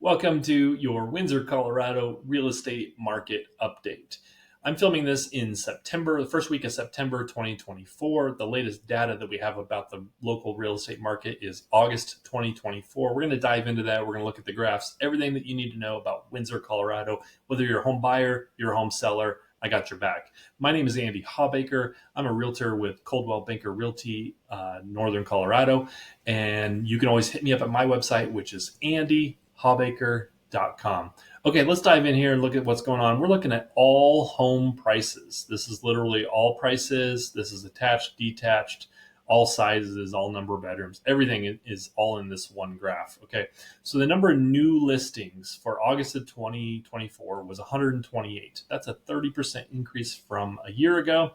Welcome to your Windsor, Colorado real estate market update. I'm filming this in September, the first week of September 2024. The latest data that we have about the local real estate market is August 2024. We're going to dive into that. We're going to look at the graphs, everything that you need to know about Windsor, Colorado, whether you're a home buyer, you're a home seller. I got your back. My name is Andy Hawbaker. I'm a realtor with Coldwell Banker Realty, Northern Colorado. And you can always hit me up at my website, which is andyhawbaker.com. Okay, let's dive in here and look at what's going on. We're looking at all home prices. This is literally all prices. This is attached, detached, all sizes, all number of bedrooms. Everything is all in this one graph. Okay, so the number of new listings for August of 2024 was 128. That's a 30% increase from a year ago.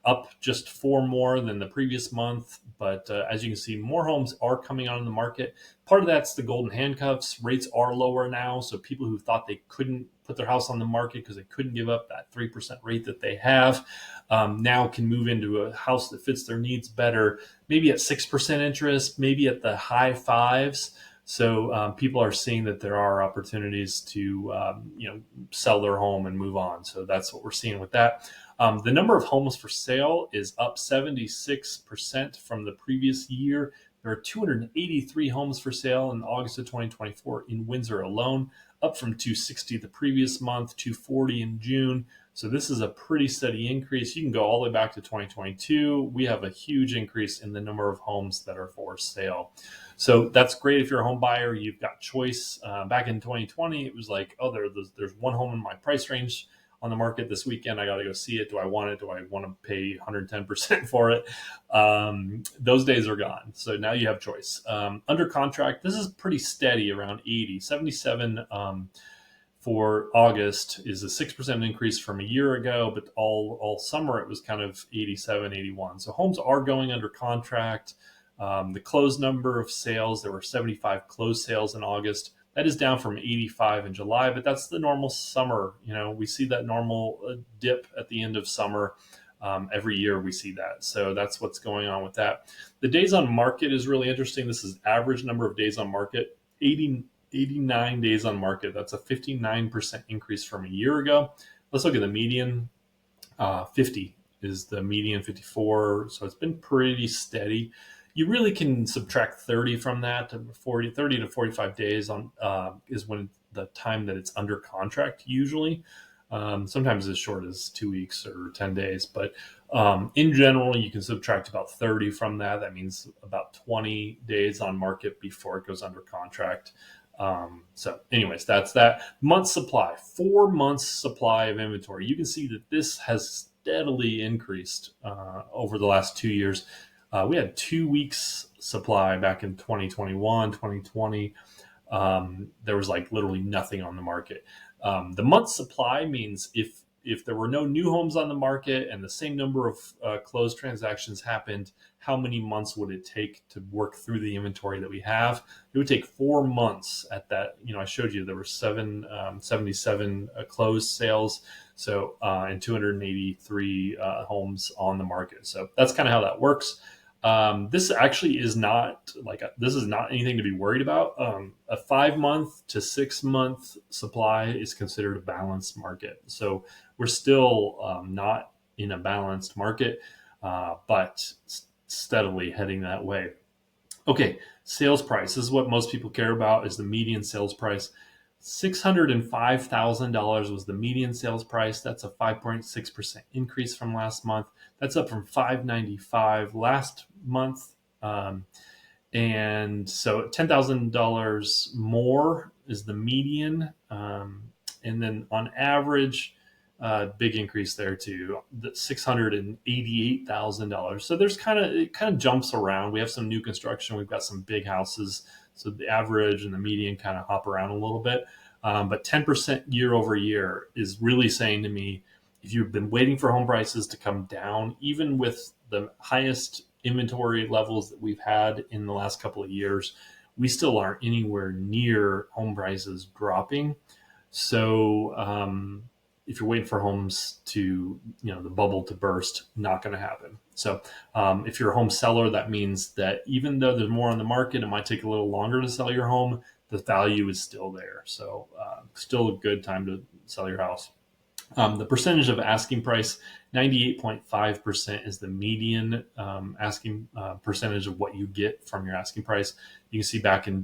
Up just 4 more than the previous month. But as you can see, more homes are coming on the market. Part of that's the golden handcuffs. Rates are lower now. So people who thought they couldn't put their house on the market because they couldn't give up that 3% rate that they have now can move into a house that fits their needs better, maybe at 6% interest, maybe at the high fives. So people are seeing that there are opportunities to sell their home and move on. So that's what we're seeing with that. The number of homes for sale is up 76% from the previous year. There are 283 homes for sale in August of 2024 in Windsor alone, up from 260 the previous month, 240 in June. So this is a pretty steady increase. You can go all the way back to 2022. We have a huge increase in the number of homes that are for sale. So that's great if you're a home buyer. You've got choice. Back in 2020, it was like, oh, there's one home in my price range on the market this weekend. I got to go see it. Do I want it? Do I want to pay 110% for it? Those days are gone. So now you have choice. Under contract, this is pretty steady around 80, 77 for August is a 6% increase from a year ago, but all summer it was kind of 87, 81. So homes are going under contract. The closed number of sales, there were 75 closed sales in August. That is down from 85 in July, but that's the normal summer. We see that normal dip at the end of summer. Every year we see that. So that's what's going on with that. The days on market is really interesting. This is average number of days on market, 89 days on market. That's a 59% increase from a year ago. Let's look at the median. 50 is the median, 54. So it's been pretty steady. You really can subtract 30 from that. 30 to 45 days on is when the time that it's under contract usually. Sometimes as short as 2 weeks or 10 days. But in general, you can subtract about 30 from that. That means about 20 days on market before it goes under contract. So anyways, that's that. Month supply, 4 months supply of inventory. You can see that this has steadily increased over the last 2 years. We had 2 weeks supply back in 2021, 2020. There was like literally nothing on the market. The month supply means if there were no new homes on the market and the same number of closed transactions happened, how many months would it take to work through the inventory that we have? It would take 4 months at that. I showed you there were 77 closed sales. So, and 283 homes on the market. So that's kind of how that works. This actually is not this is not anything to be worried about. A 5 month to 6 month supply is considered a balanced market. So we're still not in a balanced market, but steadily heading that way. Okay, sales price. This is what most people care about, is the median sales price. $605,000 was the median sales price. That's a 5.6% increase from last month. That's up from $595 last month. And so $10,000 more is the median. And then on average, big increase there too, $688,000. So it kind of jumps around. We have some new construction. We've got some big houses. So the average and the median kind of hop around a little bit. But 10% year over year is really saying to me, if you've been waiting for home prices to come down, even with the highest inventory levels that we've had in the last couple of years, we still aren't anywhere near home prices dropping. So if you're waiting for homes to, the bubble to burst, not going to happen. So if you're a home seller, that means that even though there's more on the market, it might take a little longer to sell your home. the value is still there. So still a good time to sell your house. The percentage of asking price, 98.5% is the median asking percentage of what you get from your asking price. You can see back in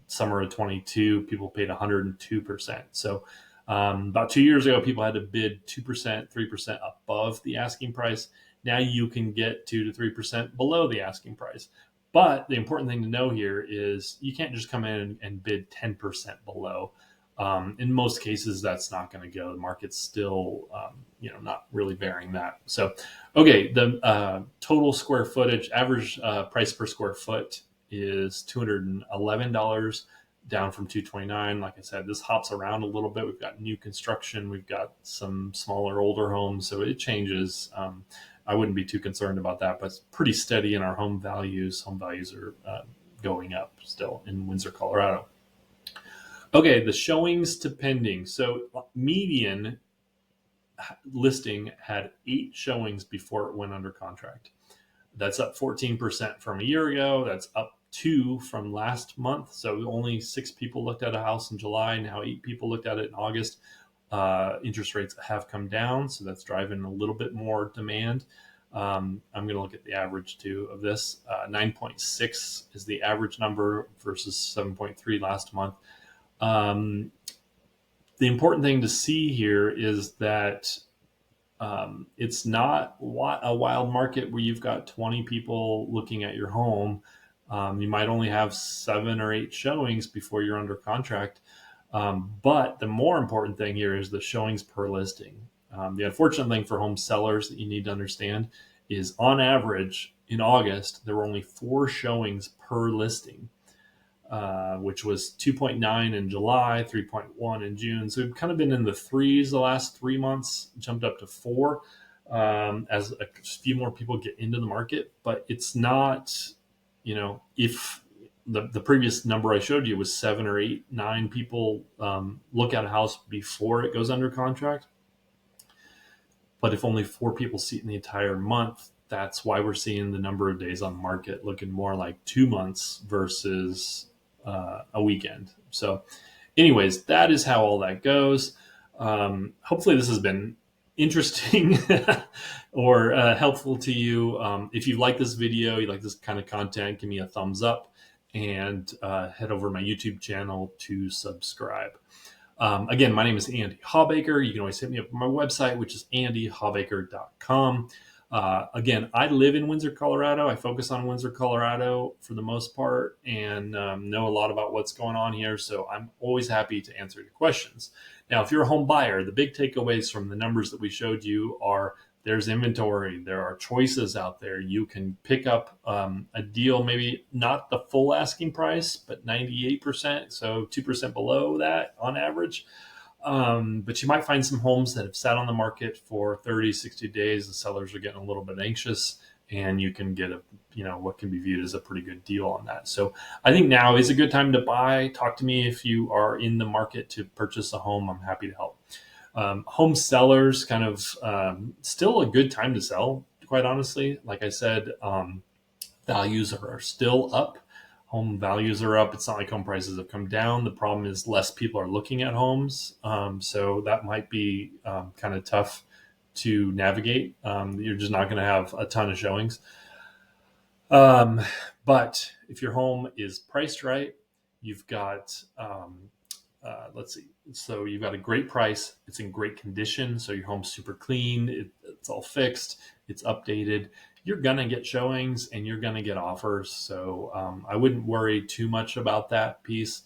summer of 22, people paid 102%. So about 2 years ago, people had to bid 2%, 3% above the asking price. Now you can get 2 to 3% below the asking price. But the important thing to know here is you can't just come in and bid 10% below. In most cases, that's not going to go. The market's still, not really bearing that. So, okay, the total square footage, average price per square foot is $211, down from $229. Like I said, this hops around a little bit. We've got new construction. We've got some smaller, older homes, so it changes. I wouldn't be too concerned about that, but it's pretty steady in our home values. Home values are going up still in Windsor, Colorado. Okay, the showings to pending. So median listing had 8 showings before it went under contract. That's up 14% from a year ago. That's up 2 from last month. So only 6 people looked at a house in July. Now 8 people looked at it in August. Interest rates have come down, so that's driving a little bit more demand. I'm going to look at the average too of this. 9.6 is the average number versus 7.3 last month. The important thing to see here is that it's not a wild market where you've got 20 people looking at your home. You might only have 7 or 8 showings before you're under contract. But the more important thing here is the showings per listing. The unfortunate thing for home sellers that you need to understand is, on average, in August, there were only 4 showings per listing. Which was 2.9 in July, 3.1 in June. So we've kind of been in the 3s the last 3 months, jumped up to 4 as a few more people get into the market. But it's not, if the previous number I showed you was 7 or 8, 9 people look at a house before it goes under contract. But if only 4 people see it in the entire month, that's why we're seeing the number of days on the market looking more like 2 months versus a weekend. So anyways, that is how all that goes. Hopefully this has been interesting or helpful to you. If you like this video, you like this kind of content, give me a thumbs up and head over to my YouTube channel to subscribe. Again, my name is Andy Hawbaker. You can always hit me up on my website, which is andyhawbaker.com. Again, I live in Windsor, Colorado. I focus on Windsor, Colorado for the most part, and know a lot about what's going on here. So I'm always happy to answer your questions. Now, if you're a home buyer, the big takeaways from the numbers that we showed you are there's inventory. There are choices out there. You can pick up a deal, maybe not the full asking price, but 98%, so 2% below that on average. But you might find some homes that have sat on the market for 30, 60 days. The sellers are getting a little bit anxious, and you can get what can be viewed as a pretty good deal on that. So I think now is a good time to buy. Talk to me if you are in the market to purchase a home. I'm happy to help. Home sellers, kind of still a good time to sell, quite honestly. Like I said, values are still up. Home values are up. It's not like home prices have come down. The problem is less people are looking at homes. So that might be kind of tough to navigate. You're just not going to have a ton of showings. But if your home is priced right, you've got, let's see. So you've got a great price. It's in great condition. So your home's super clean. It's all fixed. It's updated. You're going to get showings and you're going to get offers. So I wouldn't worry too much about that piece.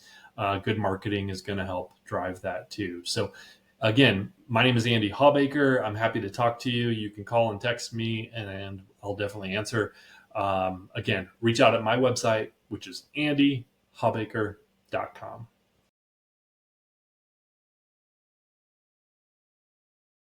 Good marketing is going to help drive that too. So again, my name is Andy Hawbaker. I'm happy to talk to you. You can call and text me and I'll definitely answer. Again, reach out at my website, which is andyhawbaker.com.